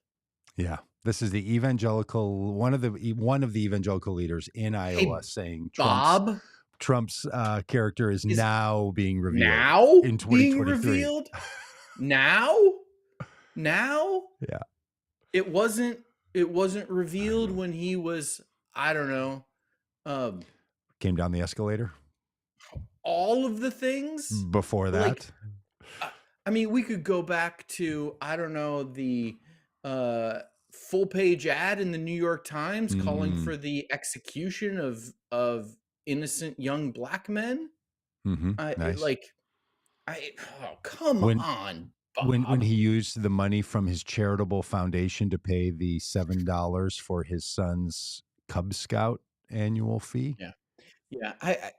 Yeah. This is the evangelical one of the evangelical leaders in Iowa Hey, saying Bob, Trump's character is is now being revealed now in being 2023. revealed? Now? Now? Yeah. It wasn't revealed when he was, I don't know, um, Came down the escalator all of the things? before Like, that. I I mean, we could go back to, I don't know, the, uh, full page ad in the New York Times calling Mm, for the execution of innocent young black men. I it nice. like, I oh, come When on, when Bob. he used the money from his charitable foundation to pay the $7 for his son's Cub Scout annual fee. Yeah. Yeah, I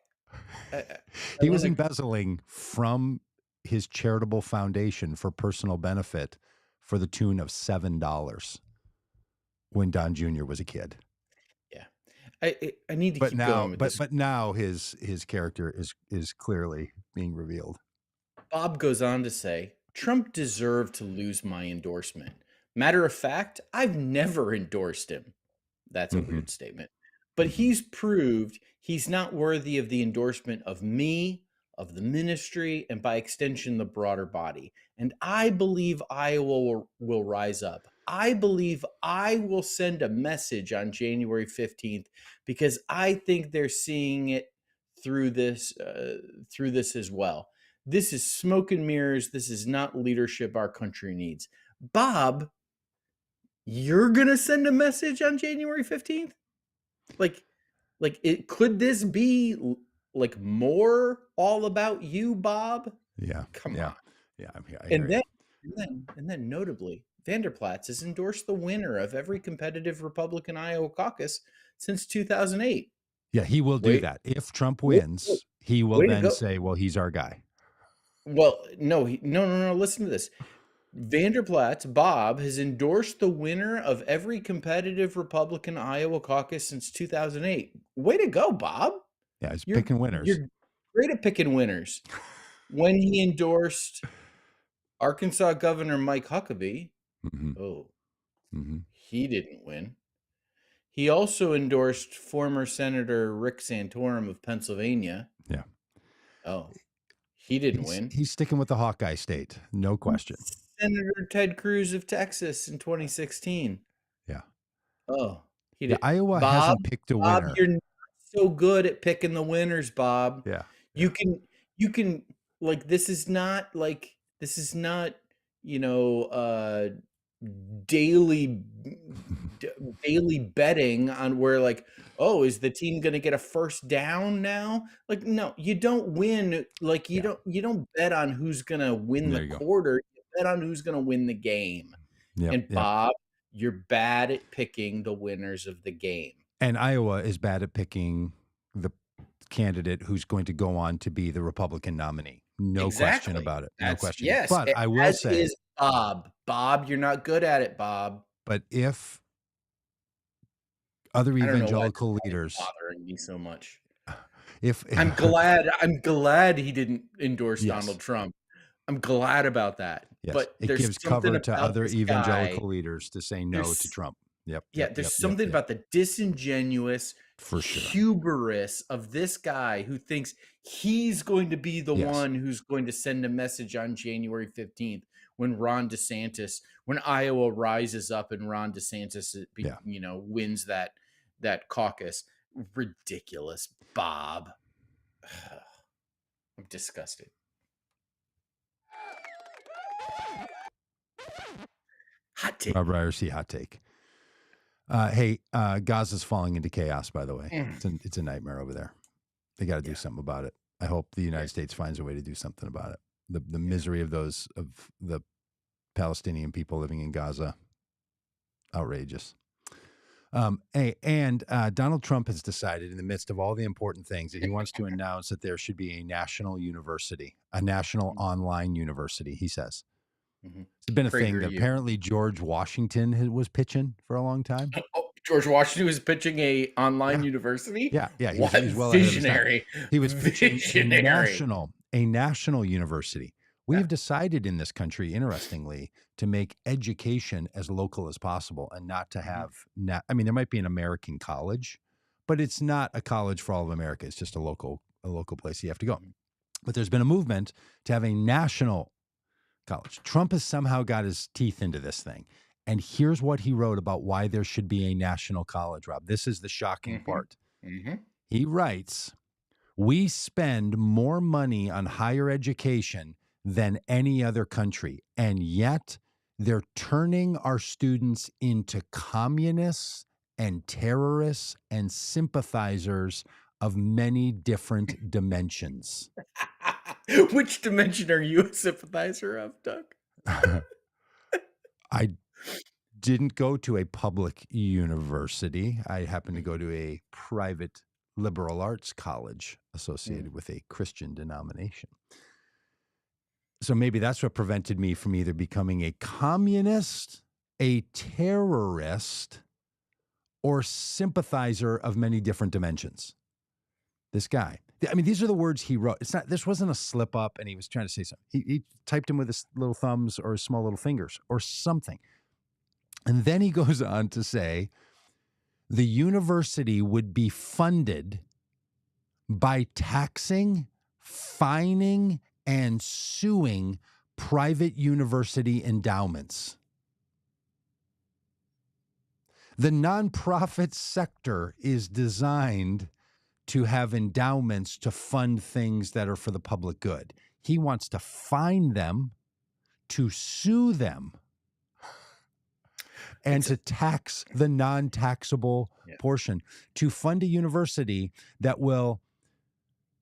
He was wanna embezzling from his charitable foundation for personal benefit for the tune of $7 when Don Jr. was a kid. yeah. I need to But keep now going with but this. but now his character is clearly being revealed. Bob goes on to say, Trump deserved to lose my endorsement. Matter of fact, I've never endorsed him. That's a Mhm, weird statement. But mhm. he's proved he's not worthy of the endorsement of me, of the ministry, and by extension, the broader body. And I believe Iowa will rise up. I believe I will send a message on January 15th because I think they're seeing it through this as well. This is smoke and mirrors. This is not leadership our country needs. Bob, you're going to send a message on January 15th? Like it could this be like more all about you, Bob? Yeah, Come yeah, on. yeah, I And hear you. then notably, Vanderplatz has endorsed the winner of every competitive Republican Iowa caucus since 2008. Yeah, he will do Wait, that. If Trump wait, wait, wins, he will way to then go. say, well, he's our guy. Well, no, no. Listen to this. Vanderplatz, Bob, has endorsed the winner of every competitive Republican Iowa caucus since 2008. Way to go, Bob. Yeah, he's You're picking winners. you're great at picking winners. When he endorsed Arkansas Governor Mike Huckabee, Mm-hmm. oh, Mm-hmm. he didn't win. He also endorsed former Senator Rick Santorum of Pennsylvania. Yeah. Oh, he didn't win. He's sticking with the Hawkeye state, no question. Senator Ted Cruz of Texas in 2016. Yeah. Oh, he Yeah, did. Iowa Bob, hasn't picked a Bob, winner. you're not so good at picking the winners, Bob. Yeah. You can like this is not, you know, daily daily betting on where like, oh, is the team going to get a first down now? Like, no, you don't win. Like, Yeah. you don't bet on who's going to win There the you go. quarter. You bet on who's going to win the game. Yep. And Bob, you're bad at picking the winners of the game. And Iowa is bad at picking the candidate who's going to go on to be the Republican nominee. No question about it. No question. Yes. But I will As say, is Bob. Bob, you're not good at it, Bob. but if other I don't know why evangelical this is leaders, bothering me so much. if I'm glad he didn't endorse Yes. Donald Trump. I'm glad about that. yes, But it there's gives something cover to about other this evangelical guy. leaders to say no to There's Trump. Yep. Yeah, yep, there's yep, something yep. about the disingenuous For sure. hubris of this guy who thinks he's going to be the Yes. one who's going to send a message on January 15th when when Iowa rises up and Ron DeSantis, Yeah. wins that caucus. Ridiculous, Bob. I'm disgusted. Hot take. Robb Ryerse hot take. Hey, Gaza's falling into chaos, by the way. It's a nightmare over there. They got to do something about it. I hope the United States finds a way to do something about it. The misery of the Palestinian people living in Gaza, outrageous. Donald Trump has decided, in the midst of all the important things, that he wants to announce that there should be a national university, a national online university. He says. It's been a thing that apparently George Washington was pitching for a long time. Oh, George Washington was pitching a online university? Yeah. He was well visionary. Ahead of his time. He was pitching a national university. We have decided in this country, interestingly, to make education as local as possible and not to have there might be an American college, but it's not a college for all of America. It's just a local place you have to go. But there's been a movement to have a national college. Trump has somehow got his teeth into this thing. And here's what he wrote about why there should be a national college, Rob. This is the shocking part. He writes, we spend more money on higher education than any other country, and yet they're turning our students into communists and terrorists and sympathizers of many different dimensions. Which dimension are you a sympathizer of, Doug? I didn't go to a public university. I happened to go to a private liberal arts college associated with a Christian denomination. So maybe that's what prevented me from either becoming a communist, a terrorist, or sympathizer of many different dimensions. This guy. I mean, these are the words he wrote. This wasn't a slip up and he was trying to say something. He typed them with his little thumbs or his small little fingers or something. And then he goes on to say the university would be funded by taxing, fining, and suing private university endowments. The nonprofit sector is designed to have endowments to fund things that are for the public good. He wants to fine them, to sue them, and to tax the non-taxable portion, to fund a university that will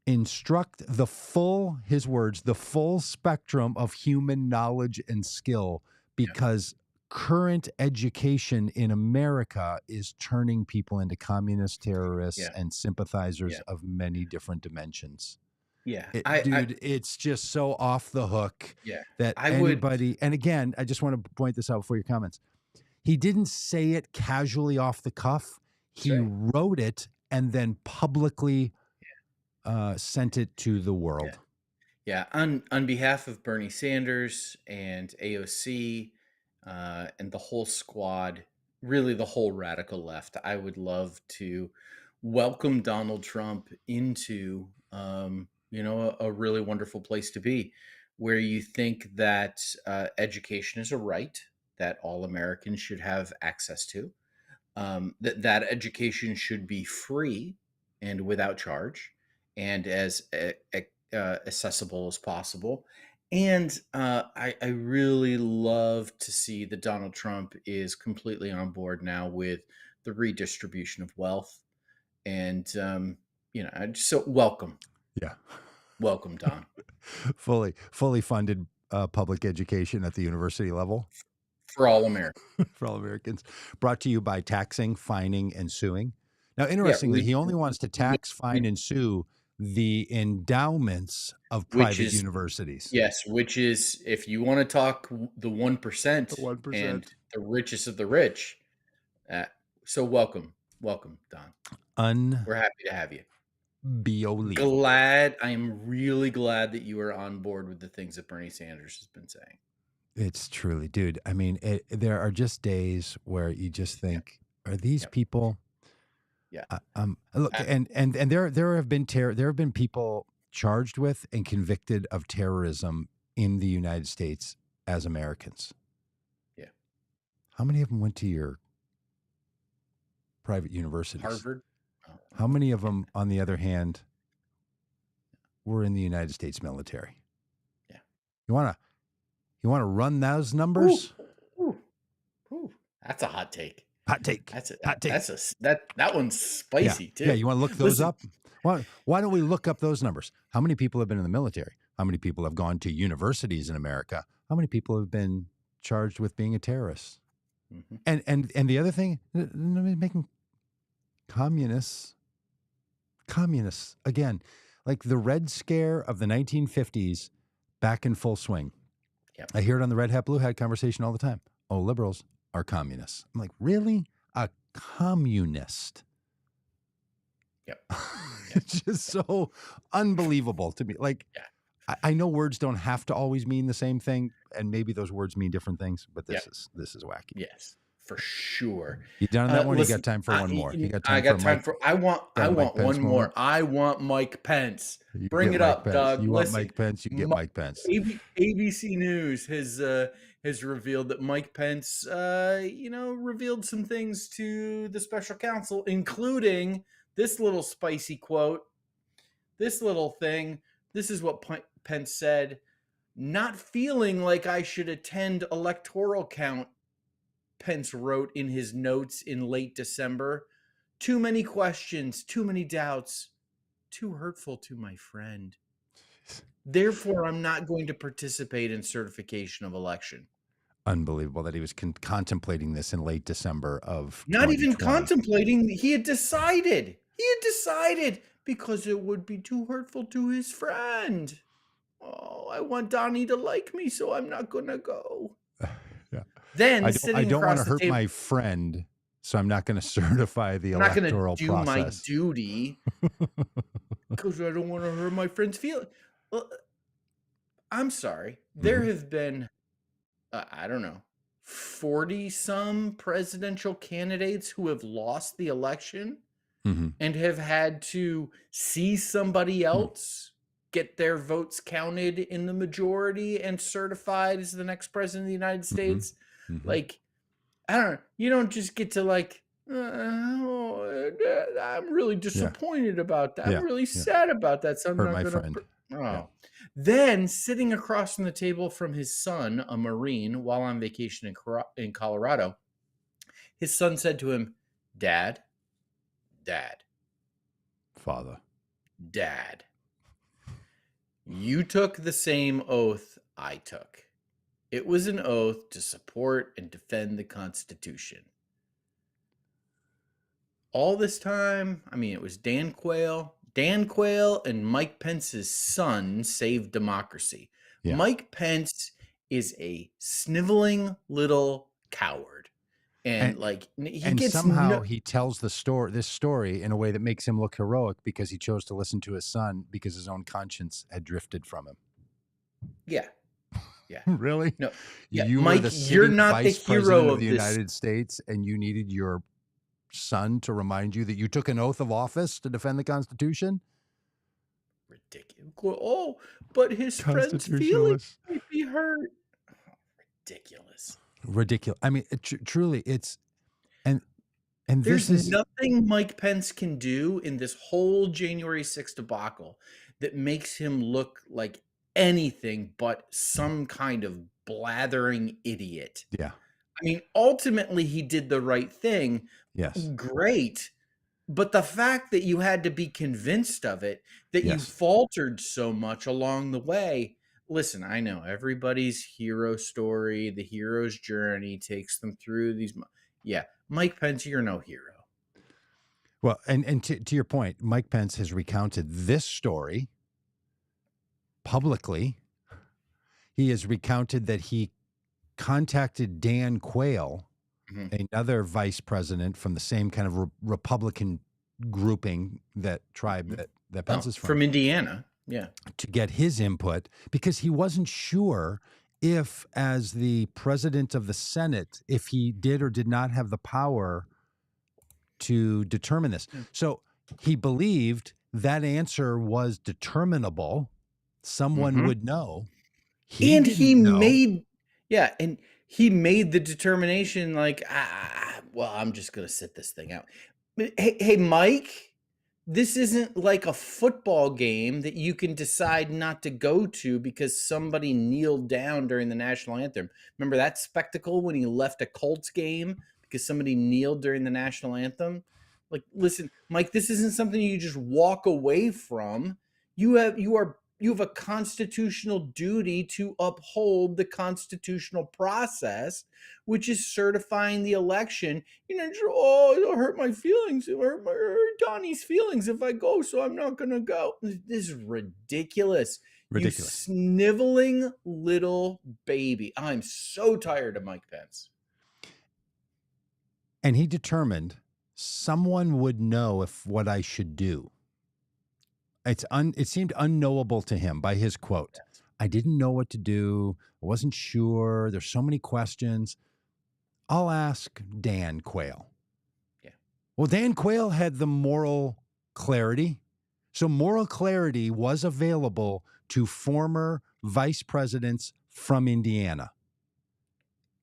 instruct the full, his words, the full spectrum of human knowledge and skill, because current education in America is turning people into communist terrorists Yeah. and sympathizers Yeah. of many different dimensions. Yeah. Dude, it's just so off the hook Yeah. that I would anybody, and again, I just want to point this out before your comments. He didn't say it casually off the cuff. That's He right. wrote it and then publicly sent it to the Yeah. world. Yeah, on behalf of Bernie Sanders and AOC, and the whole squad, really the whole radical left, I would love to welcome Donald Trump into, a really wonderful place to be, where you think that education is a right that all Americans should have access to, that education should be free and without charge and as accessible as possible. And I really love to see that Donald Trump is completely on board now with the redistribution of wealth. And, so welcome, Yeah. welcome, Don, Fully funded public education at the university level for all Americans. for all Americans, brought to you by taxing, fining, and suing. Now, Yeah, interestingly, he only wants to tax, fine, and sue the endowments of which private is universities. Yes, which is if you want to talk the 1% The 1%. and the richest of the rich. Uh, so welcome, Don. We're happy to have you. Unbelievable. I am really glad that you are on board with the things that Bernie Sanders has been saying. It's truly, dude. I mean, there are just days where you just Yeah, think, are these yep, people? yeah. Look, Uh, and there have been there have been people charged with and convicted of terrorism in the United States as Americans. yeah. How many of them went to your private universities? Harvard. Oh, How many of yeah, them, on the other hand, were in the United States military? yeah. You wanna run those Ooh, numbers? ooh, ooh. That's a hot take. Hot take. That's a Hot take. that's a that one's Yeah. spicy Yeah. too. You want to look those Listen, up? Why don't we look up those numbers? How many people have been in the military? How many people have gone to universities in America? How many people have been charged with being a terrorist? mhm, And the other thing, making communists, again, like the Red Scare of the 1950s, back in full swing. yep, I hear it on the Red Hat Blue Hat conversation all the time. Oh, liberals are communists. I'm like, really? A communist? yep, yeah, It's just so unbelievable to me. Like, yeah, I know words don't have to always mean the same thing, and maybe those words mean different things, but yeah. this is wacky. Yes, for sure. You done on that one? Or you got Listen, time for one more? You got I time for got a time Mike? for I Got a Mike want Pence one more. moment? I want Mike Pence. You Bring get it Mike up, Pence. Doug. You want Listen, Mike Pence? You get Mi Mike Pence. ABC News has revealed that Mike Pence, revealed some things to the special counsel, including this little spicy quote. This little thing. This is what Pence said. Not feeling like I should attend electoral count, Pence wrote in his notes in late December. Too many questions, too many doubts, too hurtful to my friend. Therefore, I'm not going to participate in certification of election. Unbelievable that he was contemplating this in late December of Not even 2020. contemplating, he had decided. He had decided because it would be too hurtful to his friend. Oh, I want Donnie to like me, so I'm not going to go. Yeah. Then I sitting don't want across to the hurt table, my friend, so I'm not going to certify the I'm not going to electoral do my process. duty because I don't want to hurt my friend's feelings. Well, I'm sorry. There Mhm. have been, I don't know, 40 some presidential candidates who have lost the election Mhm. and have had to see somebody Hmm. else get their votes counted in the majority and certified as the next president of the United Mhm. States. Mhm. Like, I don't know. You don't just get to like, I'm really Yeah. disappointed about that. I'm Yeah. really Yeah. sad about that. So I'm Hurt not my gonna. friend. Yeah. Oh, then sitting across from the table from his son, a Marine, while on vacation in Colorado, his son said to him, "Dad, Dad, Father. Dad, you took the same oath I took. It was an oath to support and defend the Constitution. All this time, I mean, it was Dan Quayle. Dan Quayle and Mike Pence's son saved democracy. Yeah. Mike Pence is a sniveling little coward. And like he And gets somehow no he tells this story in a way that makes him look heroic because he chose to listen to his son because his own conscience had drifted from him. yeah. Yeah. Really? No. Yeah, You were Mike, the you're sitting not the vice president hero of the of this. United States, and you needed your son to remind you that you took an oath of office to defend the Constitution? Ridiculous. Oh, but his friend's feelings Constitutionalists. might be hurt. Oh, ridiculous. Ridiculous. I mean, truly, it's and this There's is nothing Mike Pence can do in this whole January 6th debacle that makes him look like anything but some kind of blathering idiot. yeah, I mean, ultimately, he did the right thing. yes, Great. But the fact that you had to be convinced of it, that you yes. faltered so much along the way. Listen, I know everybody's hero story, the hero's journey takes them through these. Yeah, Mike Pence, you're no hero. Well, and to your point, Mike Pence has recounted this story publicly. He has recounted that he contacted Dan Quayle, Mhm. another vice president from the same kind of Republican grouping, that tribe Mhm. that Pence Oh, is from, from Indiana. Yeah. to get his input because he wasn't sure if, as the president of the Senate, if he did or did not have the power to determine this. Yeah. So he believed that answer was determinable. Someone Mhm. would know. He And he didn't know. made yeah, and he made the determination like, well, I'm just gonna sit this thing out. But hey, Mike, this isn't like a football game that you can decide not to go to because somebody kneeled down during the national anthem. Remember that spectacle when he left a Colts game because somebody kneeled during the national anthem? Like, listen, Mike, this isn't something you just walk away from. You have a constitutional duty to uphold the constitutional process, which is certifying the election. Oh, it'll hurt my feelings. It'll hurt Donnie's feelings if I go, so I'm not going to go. This is ridiculous. You Ridiculous. sniveling little baby. I'm so tired of Mike Pence. And he determined someone would know if what I should do. It seemed unknowable to him by his quote. Yes. I didn't know what to do. I wasn't sure. There's so many questions. I'll ask Dan Quayle. Yeah. Well, Dan Quayle had the moral clarity. So moral clarity was available to former vice presidents from Indiana.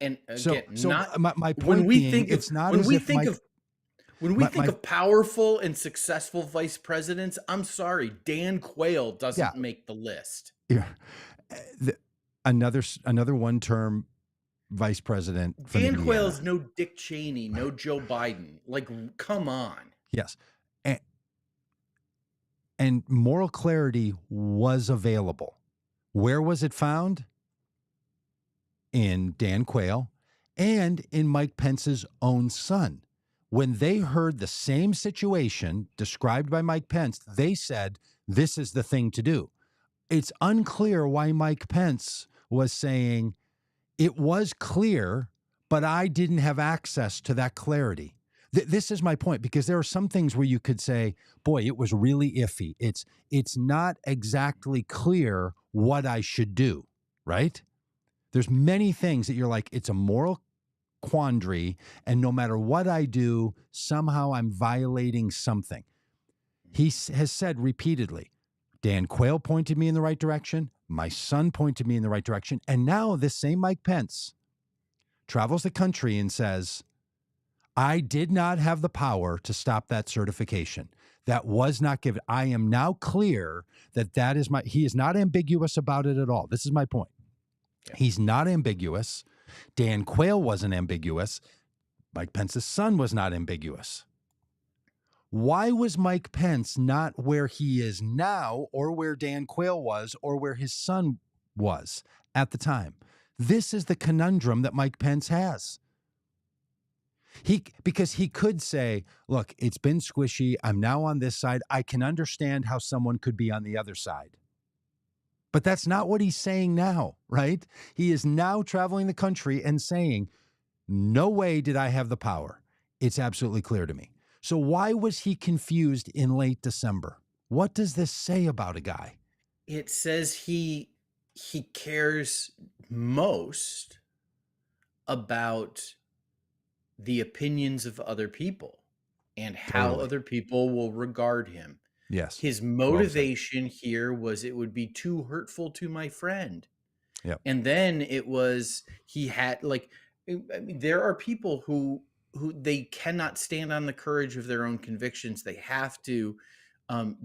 And So, again, so not my when point we being, think of it's not when as we if think Mike, of when we my, think my of powerful and successful vice presidents, I'm sorry, Dan Quayle yeah, doesn't make the list. yeah. The, another one-term vice president from Dan Quayle Indiana. is no Dick Cheney, no Joe Biden. Like, come on. Yes. And moral clarity was available. Where was it found? In Dan Quayle and in Mike Pence's own son. When they heard the same situation described by Mike Pence, they said, this is the thing to do. It's unclear why Mike Pence was saying it was clear, but I didn't have access to that clarity. This is my point, because there are some things where you could say, boy, it was really iffy. It's not exactly clear what I should do, right? There's many things that you're like, it's a moral quandary, and no matter what I do, somehow I'm violating something. He has said repeatedly, Dan Quayle pointed me in the right direction. My son pointed me in the right direction. And now this same Mike Pence travels the country and says, I did not have the power to stop that certification. That was not given. I am now clear that is he is not ambiguous about it at all. This is my point. Yeah. He's not ambiguous. Dan Quayle wasn't ambiguous. Mike Pence's son was not ambiguous. Why was Mike Pence not where he is now, or where Dan Quayle was, or where his son was at the time? This is the conundrum that Mike Pence has. Because he could say, look, it's been squishy. I'm now on this side. I can understand how someone could be on the other side. But that's not what he's saying now, right? He is now traveling the country and saying, no way did I have the power. It's absolutely clear to me. So why was he confused in late December? What does this say about a guy? It says he cares most about the opinions of other people and how Totally. other people will regard him. Yes. His Well said. motivation here was it would be too hurtful to my friend. Yep. And then it was he had like I mean, there are people who they cannot stand on the courage of their own convictions. They have to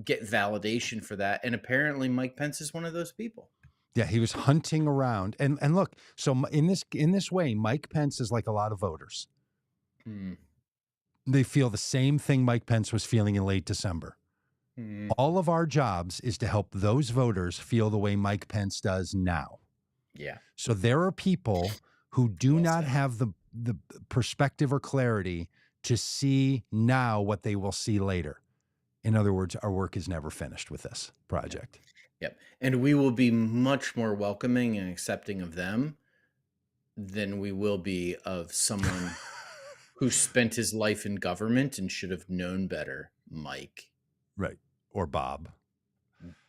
get validation for that. And apparently Mike Pence is one of those people. Yeah, he was hunting around. And look, so in this way, Mike Pence is like a lot of voters. Hmm. They feel the same thing Mike Pence was feeling in late December. Hmm. All of our jobs is to help those voters feel the way Mike Pence does now. Yeah. So there are people who do Well not said. have the perspective or clarity to see now what they will see later. In other words, our work is never finished with this project. Yep. And we will be much more welcoming and accepting of them than we will be of someone who spent his life in government and should have known better, Mike. Right. Or Bob.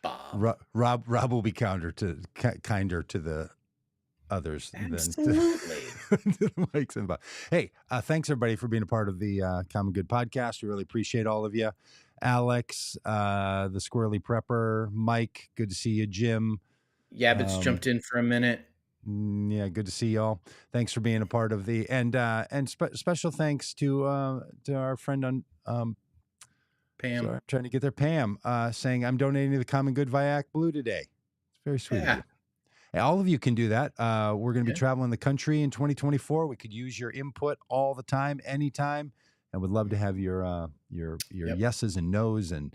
Bob. Rob will be kinder to the others Absolutely. than Mike's and Bob. Hey, thanks everybody for being a part of the Common Good podcast. We really appreciate all of you. Alex, the Squirrely Prepper, Mike, good to see you. Jim. Yabbits jumped in for a minute. Yeah, good to see y'all. Thanks for being a part of the and special thanks to our friend on Pam. sorry, I'm trying to get there, Pam, saying I'm donating to the Common Good via ActBlue today. It's very sweet of you. Hey, all of you can do that. We're going to be traveling the country in 2024. We could use your input all the time, anytime, and would love to have your yeses and nos and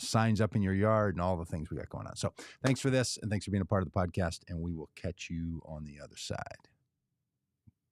signs up in your yard and all the things we got going on. So thanks for this, and thanks for being a part of the podcast, and we will catch you on the other side.